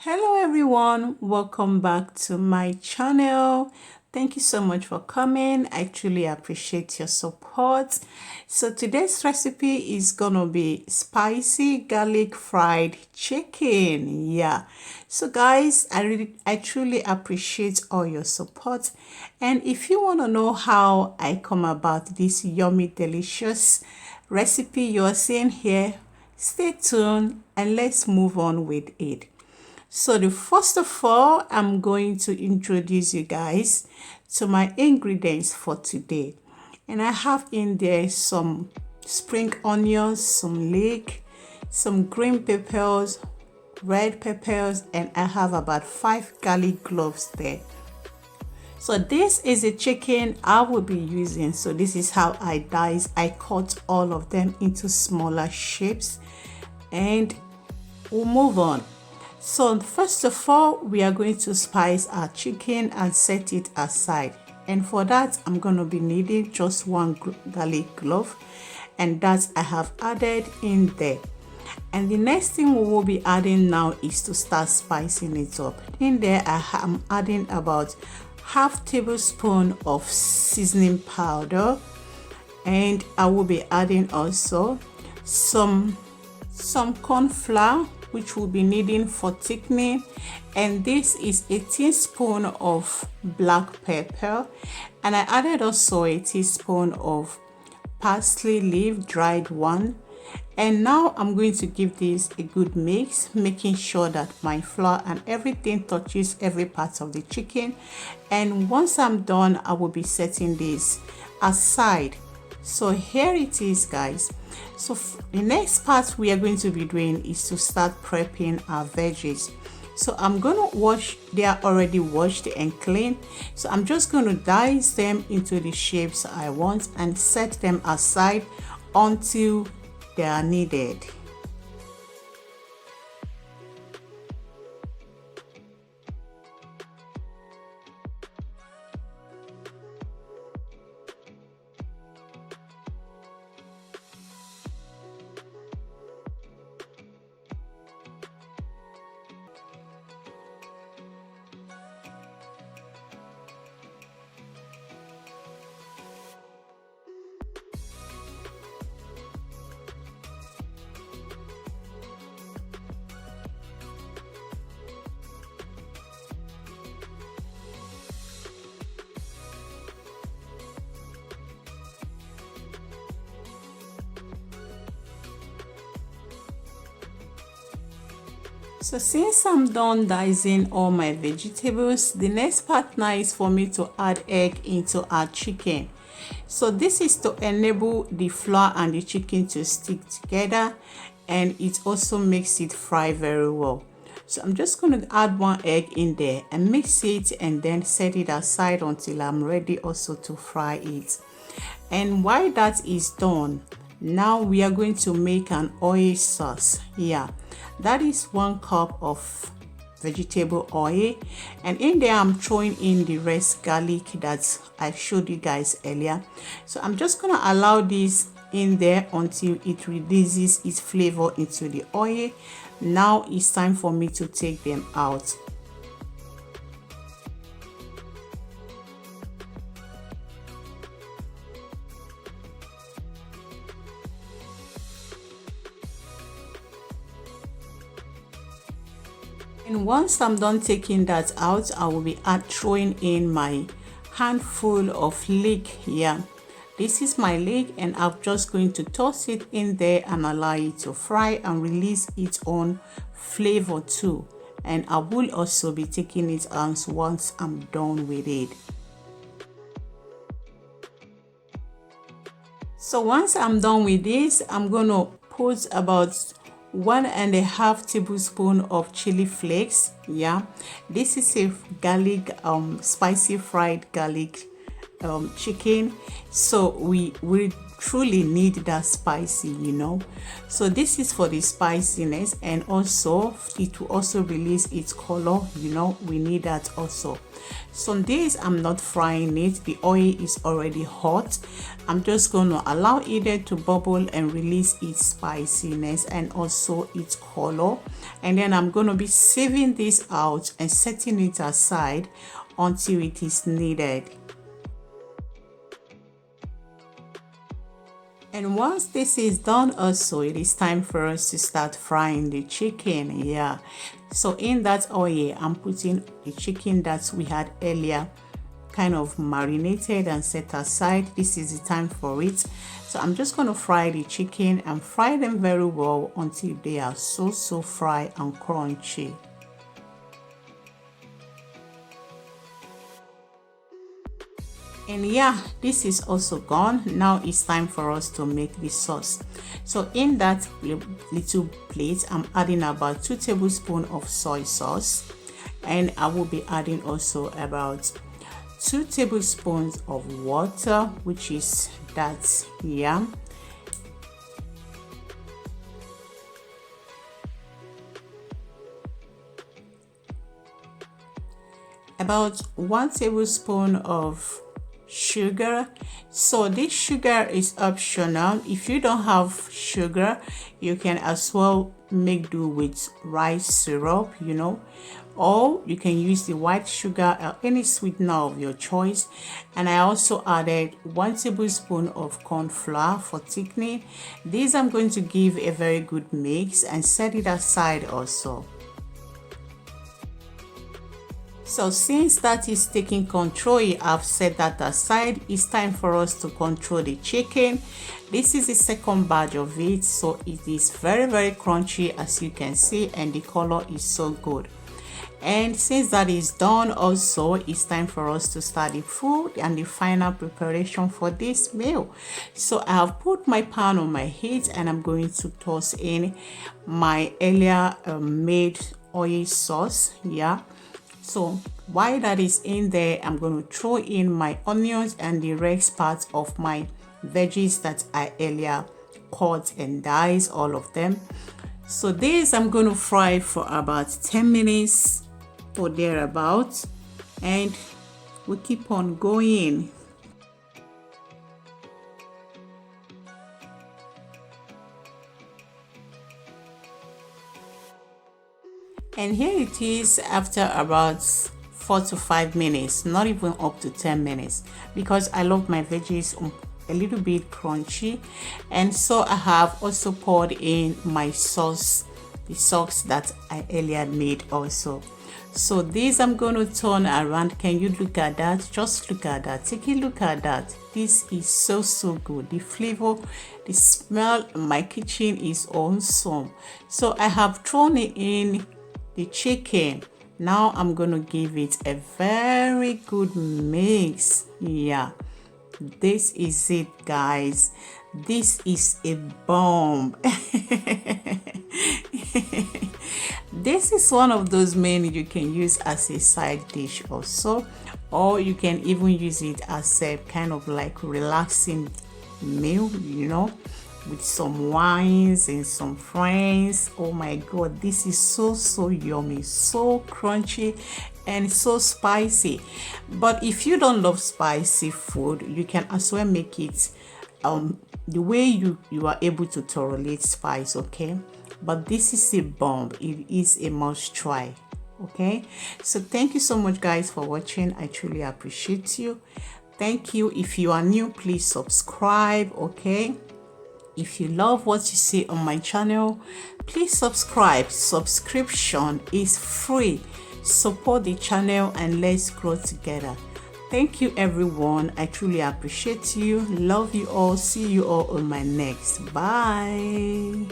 Hello everyone, welcome back to my channel. Thank you so much for coming. I truly appreciate your support. So today's recipe is gonna be spicy garlic fried chicken. Yeah, so guys, I truly appreciate all your support. And if you want to know how I come about this yummy delicious recipe you're seeing here, stay tuned and let's move on with it. So the first of all, I'm going to introduce you guys to my ingredients for today. And I have in there some spring onions, some leek, some green peppers, red peppers, and I have about 5 garlic cloves there. So this is a chicken I will be using. So this is how I dice. I cut all of them into smaller shapes and we'll move on. So first of all, we are going to spice our chicken and set it aside. And for that, I'm going to be needing just one garlic clove, and that I have added in there. And the next thing we will be adding now is to start spicing it up. In there, I am adding about half tablespoon of seasoning powder, and I will be adding also some corn flour, which we'll be needing for thickening, and this is a teaspoon of black pepper, and I added also a teaspoon of parsley leaf, dried one. And now I'm going to give this a good mix, making sure that my flour and everything touches every part of the chicken. And once I'm done, I will be setting this aside. So here it is, guys. So the next part we are going to be doing is to start prepping our veggies. So I'm going to wash, they are already washed and clean. So I'm just going to dice them into the shapes I want and set them aside until they are needed. So since I'm done dicing all my vegetables, the next part now is for me to add egg into our chicken. So this is to enable the flour and the chicken to stick together, and it also makes it fry very well. So I'm just going to add one egg in there and mix it and then set it aside until I'm ready also to fry it. And while that is done, now we are going to make an oil sauce. Yeah, that is 1 cup of vegetable oil, and in there I'm throwing in the rest garlic that I showed you guys earlier. So I'm just going to allow this in there until it releases its flavor into the oil. Now it's time for me to take them out. And once I'm done taking that out, I will be throwing in my handful of leek here. This is my leek, and I'm just going to toss it in there and allow it to fry and release its own flavor too. And I will also be taking it out once I'm done with it. So once I'm done with this, I'm gonna put about 1.5 tablespoon of chili flakes. Yeah, this is a garlic spicy fried garlic chicken. So we truly need that spicy, you know. So this is for the spiciness, and also it will also release its color, you know, we need that also. So this, I'm not frying it, the oil is already hot. I'm just going to allow it to bubble and release its spiciness and also its color, and then I'm going to be sieving this out and setting it aside until it is needed. And once this is done also, it is time for us to start frying the chicken. Yeah, so in that oil, I'm putting the chicken that we had earlier kind of marinated and set aside. This is the time for it. So I'm just going to fry the chicken and fry them very well until they are so fried and crunchy. And yeah, this is also gone. Now it's time for us to make the sauce. So in that little plate, I'm adding about 2 tablespoons of soy sauce, and I will be adding also about 2 tablespoons of water, which is that, yeah. About 1 tablespoon of sugar. So this sugar is optional. If you don't have sugar, you can as well make do with rice syrup, you know, or you can use the white sugar or any sweetener of your choice. And I also added 1 tablespoon of corn flour for thickening. This I'm going to give a very good mix and set it aside also. So since that is taking control, I've set that aside. It's time for us to control the chicken. This is the second batch of it, so it is very crunchy, as you can see, and the color is so good. And since that is done also, it's time for us to start the food and the final preparation for this meal. So I have put my pan on my heat, and I'm going to toss in my earlier made oil sauce. Yeah, so while that is in there, I'm going to throw in my onions and the rest parts of my veggies that I earlier cut and diced, all of them. So this I'm going to fry for about 10 minutes or thereabouts, and we keep on going. And here it is after about 4 to 5 minutes, not even up to 10 minutes, because I love my veggies a little bit crunchy. And so I have also poured in my sauce, the sauce that I earlier made also. So this I'm going to turn around. Can you look at that? Just look at that. Take a look at that. This is so good. The flavor, the smell in my kitchen is awesome. So I have thrown it in the chicken. Now I'm going to give it a very good mix. Yeah, this is it, guys. This is a bomb. This is one of those menus you can use as a side dish also, or you can even use it as a kind of like relaxing meal, you know, with some wines and some friends. Oh my god, this is so yummy, so crunchy and so spicy. But if you don't love spicy food, you can as well make it the way you are able to tolerate spice, okay? But this is a bomb. It is a must try. Okay, so thank you so much, guys, for watching. I truly appreciate you. Thank you. If you are new, please subscribe. Okay, if you love what you see on my channel, please subscribe. Subscription is free. Support the channel and let's grow together. Thank you, everyone. I truly appreciate you. Love you all. See you all on my next. Bye.